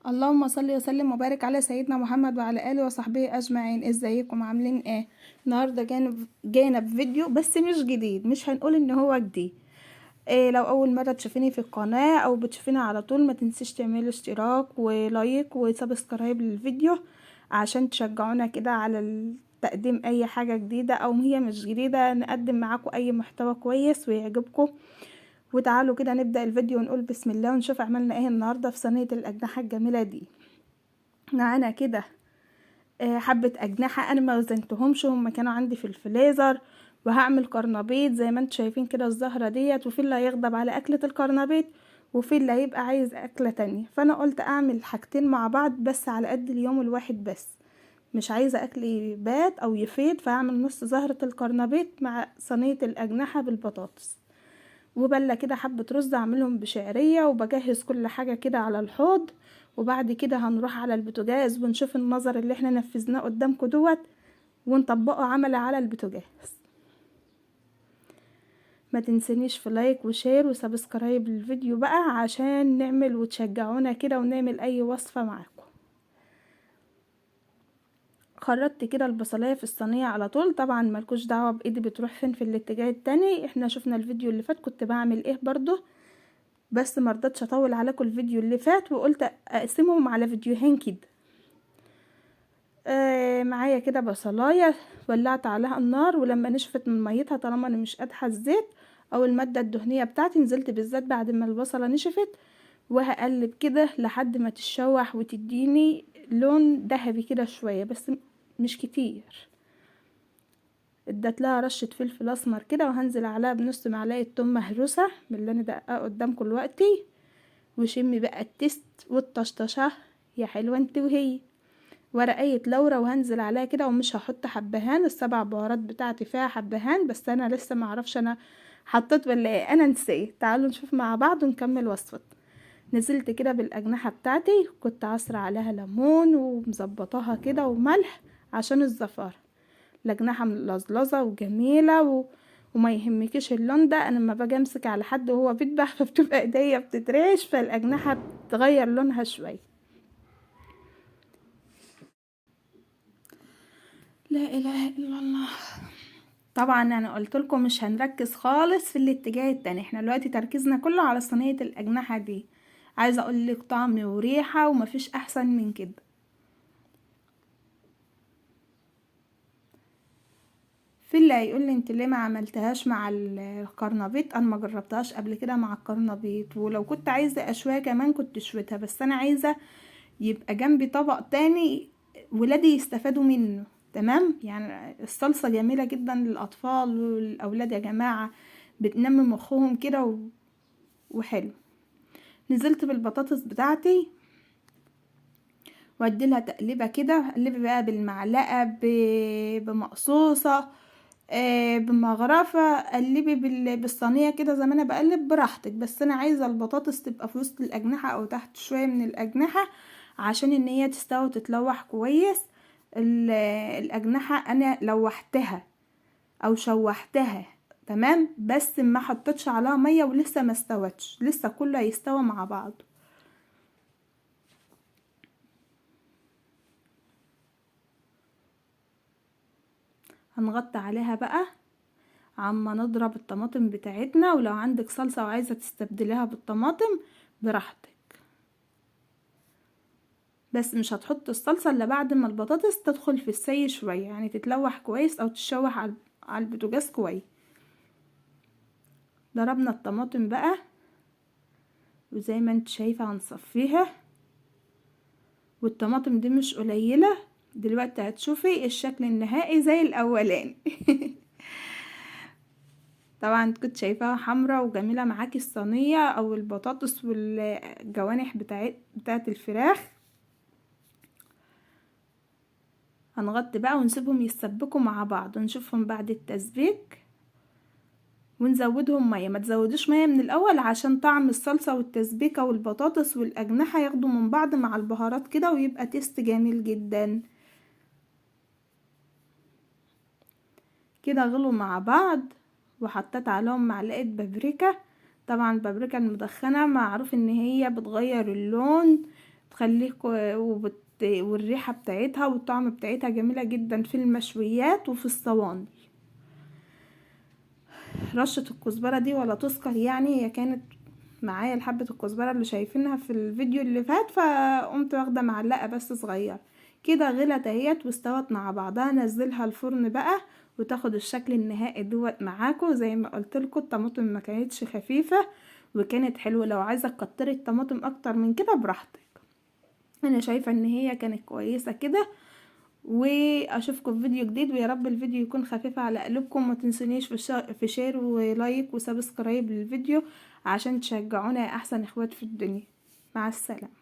اللهم صل وسلم وبارك على سيدنا محمد وعلى اله وصحبه اجمعين. ازيكم عاملين ايه؟ النهارده جاينا بفيديو بس مش جديد، مش هنقول ان هو جديد. إيه، لو اول مره تشوفيني في القناه او بتشوفيني على طول ما تنسيش تعملي اشتراك ولايك وسبسكرايب للفيديو عشان تشجعونا كده على تقديم اي حاجه جديده او هي مش جديده، نقدم معاكم اي محتوى كويس ويعجبكم. وتعالوا كده نبدأ الفيديو ونقول بسم الله ونشوف عملنا ايه النهاردة في صينية الأجنحة الجميلة دي. معانا كده حبة أجنحة أنا ما وزنتهمش، هم كانوا عندي في الفريزر. وهعمل قرنبيط زي ما انتوا شايفين كده الزهرة ديت، وفي اللي هيغضب على أكلة القرنبيط وفي اللي هيبقى عايز أكلة تانية، فأنا قلت أعمل حاجتين مع بعض بس على قد اليوم الواحد بس. مش عايزة أكل يبات أو يفيد، فأعمل نص زهرة القرنبيط مع صينية الأجنحة بالبطاطس. وبله كده حبة رز اعملهم بشعرية، وبجهز كل حاجة كده على الحوض. وبعد كده هنروح على البوتاجاز ونشوف النظر اللي احنا نفذناه قدامكم دوت ونطبقه عملي على البوتاجاز. ما تنسنيش في لايك وشير وسبسكرايب للفيديو بقى عشان نعمل وتشجعونا كده ونعمل اي وصفة معاكم. خرجت كده البصلايه في الصينيه على طول، طبعا ملكوش دعوه بايدي بتروح فين في الاتجاه التاني، احنا شفنا الفيديو اللي فات كنت بعمل ايه برضو. بس مرضتش اطول عليكم الفيديو اللي فات وقلت اقسمهم على فيديوهين كده. معايا كده بصلايه، ولعت عليها النار، ولما نشفت من ميتها طالما انا مش قادحه الزيت او الماده الدهنيه بتاعتي، نزلت بالذات بعد ما البصله نشفت. وهقلب كده لحد ما تتشوح وتديني لون ذهبي كده شويه بس مش كتير. ادت لها رشه فلفل اسمر كده، وهنزل عليها بنص معلقه توم مهروسه من اللي انا دقاه قدامكم دلوقتي. وشمي بقى التست والطشطشه يا حلوه انت وهي. ورقية لورا وهنزل عليها كده، ومش هحط حبهان، السبع بهارات بتاعتي فيها حبهان بس انا لسه معرفش انا حطيت ولا ايه، انا نسيت. تعالوا نشوف مع بعض ونكمل وصفة. نزلت كده بالاجنحة بتاعتي، كنت عصر عليها ليمون ومظبطاها كده وملح عشان الزفارة. الاجنحة ملزلزة وجميلة وما يهمكيش اللون ده، انا لما باجي امسك على حد وهو بيذبح فبتبقى ايديا بتترعش، فالاجنحة بتغير لونها شوية. لا اله الا الله. طبعا انا قلت لكم مش هنركز خالص في الاتجاه التاني، احنا دلوقتي تركيزنا كله على صينية الاجنحة دي. عايزة اقول لك طعم وريحة ومفيش احسن من كده. في اللي هيقول لي انت ليه ما عملتهاش مع القرنبيط، انا ما جربتهاش قبل كده مع القرنبيط، ولو كنت عايزة اشويها كمان كنت شويتها، بس انا عايزة يبقى جنبي طبق تاني ولادي يستفادوا منه. تمام، يعني الصلصة جميلة جدا للأطفال والأولاد يا جماعة، بتنمي مخهم كده وحلو. نزلت بالبطاطس بتاعتي واديلها تقليبه كده، قلبي بقى بالمعلقه بمقصوصه، بمغرفه، قلبي بالصينيه كده زي ما انا بقلب براحتك، بس انا عايزه البطاطس تبقى في وسط الاجنحه او تحت شويه من الاجنحه عشان ان هي تستوي وتتلوح كويس. الاجنحه انا لوحتها او شوحتها تمام، بس ما حطيتش عليها ميه ولسه ما استوتش، لسه كله هيستوى مع بعض. هنغطي عليها بقى عما نضرب الطماطم بتاعتنا، ولو عندك صلصة وعايزة تستبدلها بالطماطم براحتك، بس مش هتحط الصلصة الا بعد ما البطاطس تدخل في السي شوية، يعني تتلوح كويس او تشوح على البوتاجاز كويس. ضربنا الطماطم بقى وزي ما انت شايفة هنصفيها، والطماطم دي مش قليلة. دلوقتي هتشوفي الشكل النهائي زي الاولاني. طبعا كنت شايفاها حمرا وجميلة معاكي الصينية او البطاطس والجوانح بتاعت الفراخ. هنغطي بقى ونسيبهم يتسبكوا مع بعض ونشوفهم بعد التسبيك، ونزودهم ميه. ما تزودوش ميه من الاول عشان طعم الصلصة والتسبيكة والبطاطس والاجنحة ياخدوا من بعض مع البهارات كده ويبقى تيست جميل جدا. كده غلوا مع بعض، وحطيت عليهم معلقة بابريكا. طبعا البابريكا المدخنة معروف ان هي بتغير اللون، وبتخليك والريحة بتاعتها والطعم بتاعتها جميلة جدا في المشويات وفي الصواني. رشة الكزبرة دي ولا تذكر يعني، هي كانت معايا الحبة الكزبرة اللي شايفينها في الفيديو اللي فات، فقمت واخدة معلقة بس صغير كده. غلت اهيت واستوت مع بعضها. نزلها الفرن بقى وتاخد الشكل النهائي دوت معاكم. زي ما قلت لكم الطماطم ما كانتش خفيفة وكانت حلوة. لو عايزة تكتري الطماطم اكتر من كده براحتك، انا شايفة ان هي كانت كويسة كده. واشوفكم في فيديو جديد، ويا رب الفيديو يكون خفيف على قلوبكم. ما تنسونيش في شير ولايك وسبسكرايب للفيديو عشان تشجعونا يا احسن اخوات في الدنيا. مع السلامة.